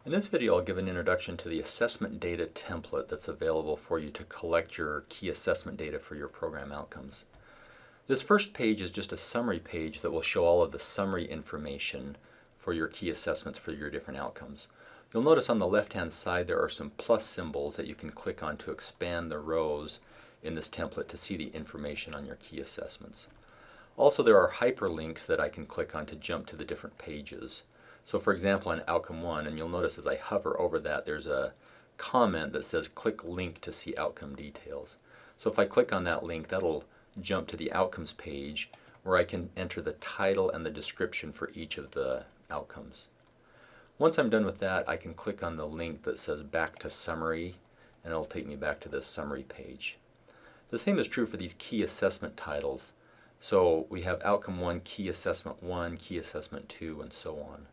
In this video, I'll give an introduction to the assessment data template that's available for you to collect your key assessment data for your program outcomes. This first page is just a summary page that will show all of the summary information for your key assessments for your different outcomes. You'll notice on the left-hand side there are some plus symbols that you can click on to expand the rows in this template to see the information on your key assessments. Also, there are hyperlinks that I can click on to jump to the different pages. So for example, on outcome 1, and you'll notice as I hover over that, there's a comment that says click link to see outcome details. So if I click on that link, that'll jump to the outcomes page where I can enter the title and the description for each of the outcomes. Once I'm done with that, I can click on the link that says back to summary, and it'll take me back to this summary page. The same is true for these key assessment titles. So we have outcome 1, key assessment 1, key assessment 2, and so on.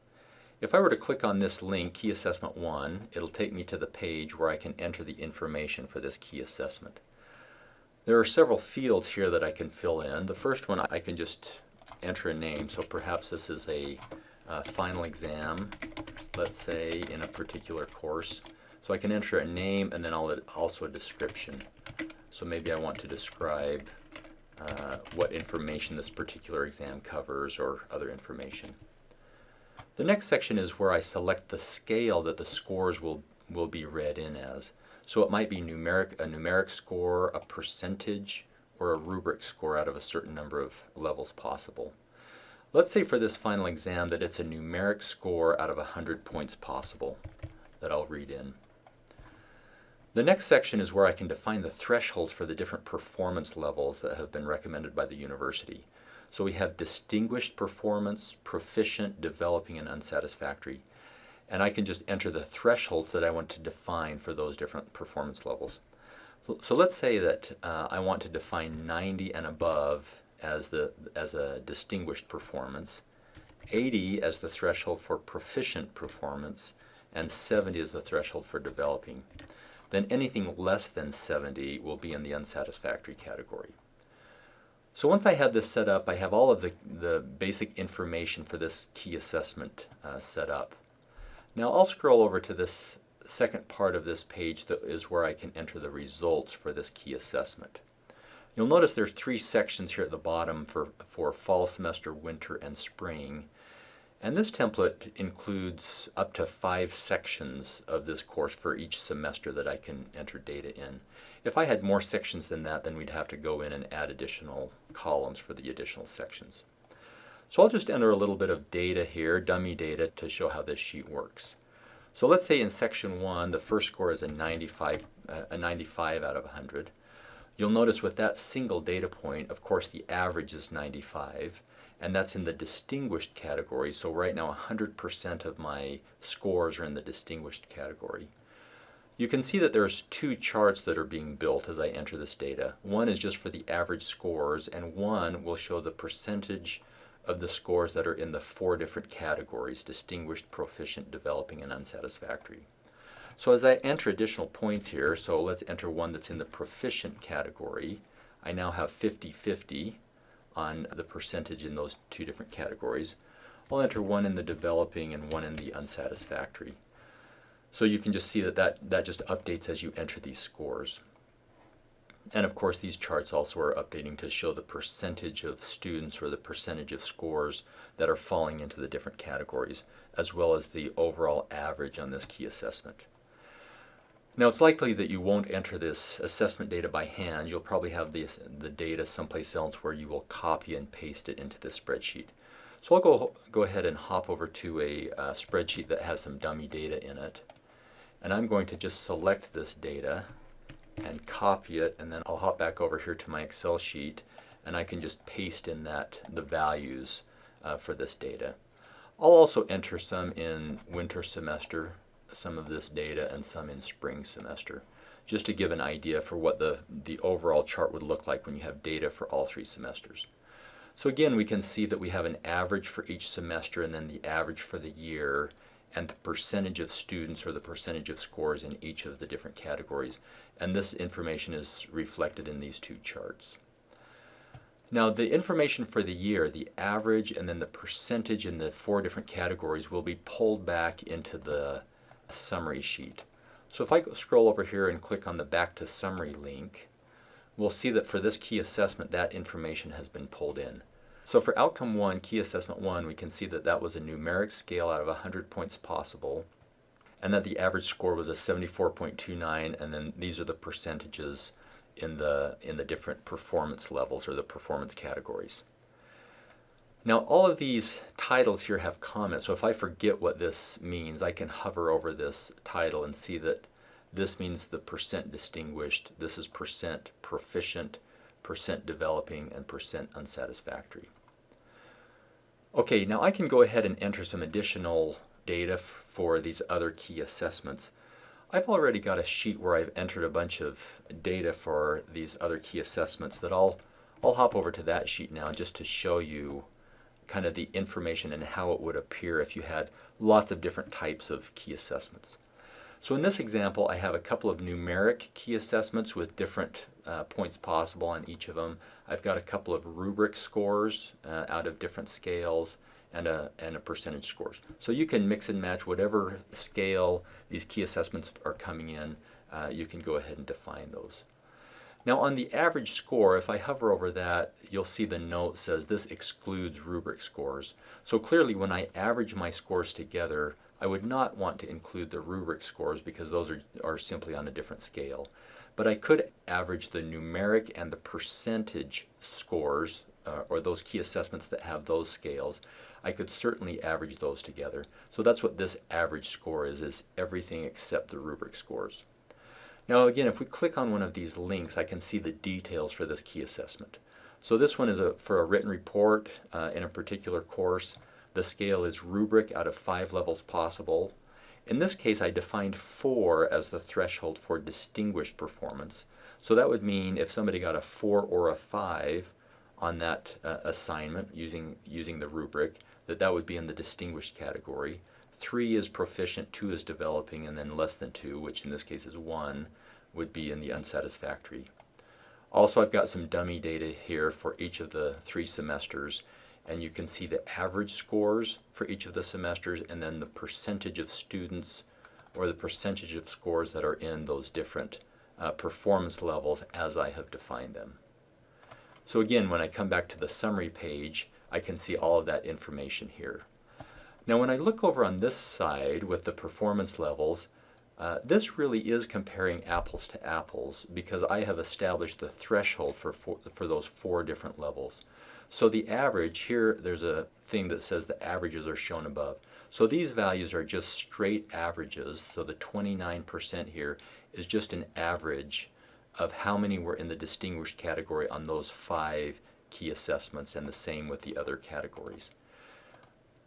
If I were to click on this link, Key Assessment 1, it'll take me to the page where I can enter the information for this key assessment. There are several fields here that I can fill in. The first one, I can just enter a name. So perhaps this is a final exam, let's say, in a particular course. So I can enter a name and then also a description. So maybe I want to describe what information this particular exam covers or other information. The next section is where I select the scale that the scores will be read in as. So it might be a numeric score, a percentage, or a rubric score out of a certain number of levels possible. Let's say for this final exam that it's a numeric score out of 100 points possible that I'll read in. The next section is where I can define the thresholds for the different performance levels that have been recommended by the university. So we have distinguished performance, proficient, developing, and unsatisfactory. And I can just enter the thresholds that I want to define for those different performance levels. So let's say that I want to define 90 and above as a distinguished performance, 80 as the threshold for proficient performance, and 70 as the threshold for developing. Then anything less than 70 will be in the unsatisfactory category. So once I have this set up, I have all of the basic information for this key assessment set up. Now I'll scroll over to this second part of this page that is where I can enter the results for this key assessment. You'll notice there's 3 sections here at the bottom for fall semester, winter, and spring. And this template includes up to 5 sections of this course for each semester that I can enter data in. If I had more sections than that, then we'd have to go in and add additional columns for the additional sections. So I'll just enter a little bit of data here, dummy data, to show how this sheet works. So let's say in section 1, the first score is a 95 out of 100. You'll notice with that single data point, of course, the average is 95. And that's in the distinguished category. So right now 100% of my scores are in the distinguished category. You can see that there's 2 charts that are being built as I enter this data. One is just for the average scores, and one will show the percentage of the scores that are in the 4 different categories: distinguished, proficient, developing, and unsatisfactory. So as I enter additional points here, so let's enter one that's in the proficient category. I now have 50-50 on the percentage in those 2 different categories. I'll enter one in the developing and one in the unsatisfactory. So you can just see that just updates as you enter these scores. And of course these charts also are updating to show the percentage of students or the percentage of scores that are falling into the different categories, as well as the overall average on this key assessment. Now it's likely that you won't enter this assessment data by hand. You'll probably have the data someplace else where you will copy and paste it into this spreadsheet. So I'll go ahead and hop over to a spreadsheet that has some dummy data in it. And I'm going to just select this data and copy it, and then I'll hop back over here to my Excel sheet and I can just paste in the values for this data. I'll also enter some in winter semester, some of this data, and some in spring semester, just to give an idea for what the overall chart would look like when you have data for all 3 semesters. So again, we can see that we have an average for each semester and then the average for the year and the percentage of students or the percentage of scores in each of the different categories. And this information is reflected in these 2 charts. Now the information for the year, the average and then the percentage in the 4 different categories will be pulled back into the summary sheet. So if I scroll over here and click on the Back to Summary link, we'll see that for this key assessment, that information has been pulled in. So for Outcome 1, Key Assessment 1, we can see that that was a numeric scale out of 100 points possible, and that the average score was a 74.29, and then these are the percentages in the different performance levels or the performance categories. Now all of these titles here have comments, so if I forget what this means, I can hover over this title and see that this means the percent distinguished, this is percent proficient, percent developing, and percent unsatisfactory. Okay, now I can go ahead and enter some additional data for these other key assessments. I've already got a sheet where I've entered a bunch of data for these other key assessments that I'll hop over to that sheet now just to show you kind of the information and how it would appear if you had lots of different types of key assessments. So in this example, I have a couple of numeric key assessments with different points possible on each of them. I've got a couple of rubric scores out of different scales and a percentage scores. So you can mix and match whatever scale these key assessments are coming in. You can go ahead and define those. Now on the average score, if I hover over that, you'll see the note says this excludes rubric scores. So clearly when I average my scores together, I would not want to include the rubric scores because those are simply on a different scale. But I could average the numeric and the percentage scores, or those key assessments that have those scales. I could certainly average those together. So that's what this average score is everything except the rubric scores. Now again, if we click on one of these links, I can see the details for this key assessment. So this one is for a written report in a particular course. The scale is rubric out of 5 levels possible. In this case, I defined 4 as the threshold for distinguished performance. So that would mean if somebody got a 4 or a 5 on that assignment using the rubric, that would be in the distinguished category. 3 is proficient, 2 is developing, and then less than 2, which in this case is 1, would be in the unsatisfactory. Also, I've got some dummy data here for each of the 3 semesters, and you can see the average scores for each of the semesters and then the percentage of students or the percentage of scores that are in those different performance levels as I have defined them. So again, when I come back to the summary page, I can see all of that information here. Now when I look over on this side with the performance levels, this really is comparing apples to apples because I have established the threshold for those 4 different levels. So the average, here there's a thing that says the averages are shown above. So these values are just straight averages. So the 29% here is just an average of how many were in the distinguished category on those 5 key assessments, and the same with the other categories.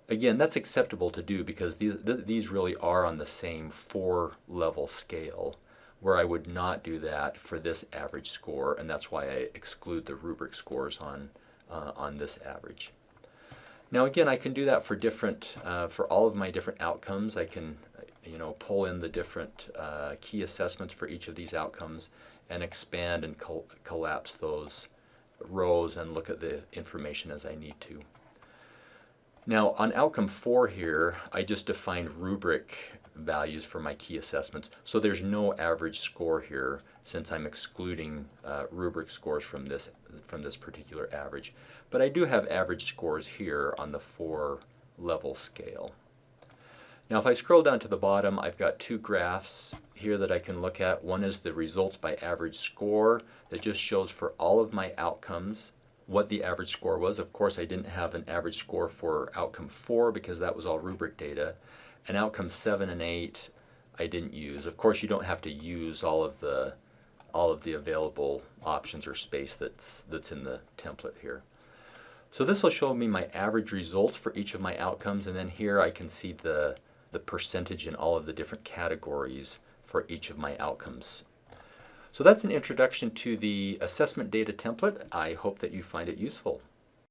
Again, that's acceptable to do because these really are on the same 4-level scale, where I would not do that for this average score, and that's why I exclude the rubric scores on this average. Now again, I can do that for for all of my different outcomes. I can pull in the different key assessments for each of these outcomes and expand and collapse those rows and look at the information as I need to. Now on outcome 4 here, I just defined rubric values for my key assessments. So there's no average score here since I'm excluding rubric scores from this particular average. But I do have average scores here on the 4-level scale. Now if I scroll down to the bottom, I've got 2 graphs here that I can look at. One is the results by average score that just shows for all of my outcomes what the average score was. Of course, I didn't have an average score for outcome 4 because that was all rubric data. And outcome 7 and 8 I didn't use. Of course, you don't have to use all of the available options or space that's in the template here. So this will show me my average results for each of my outcomes, and then here I can see the percentage in all of the different categories for each of my outcomes. So that's an introduction to the assessment data template. I hope that you find it useful.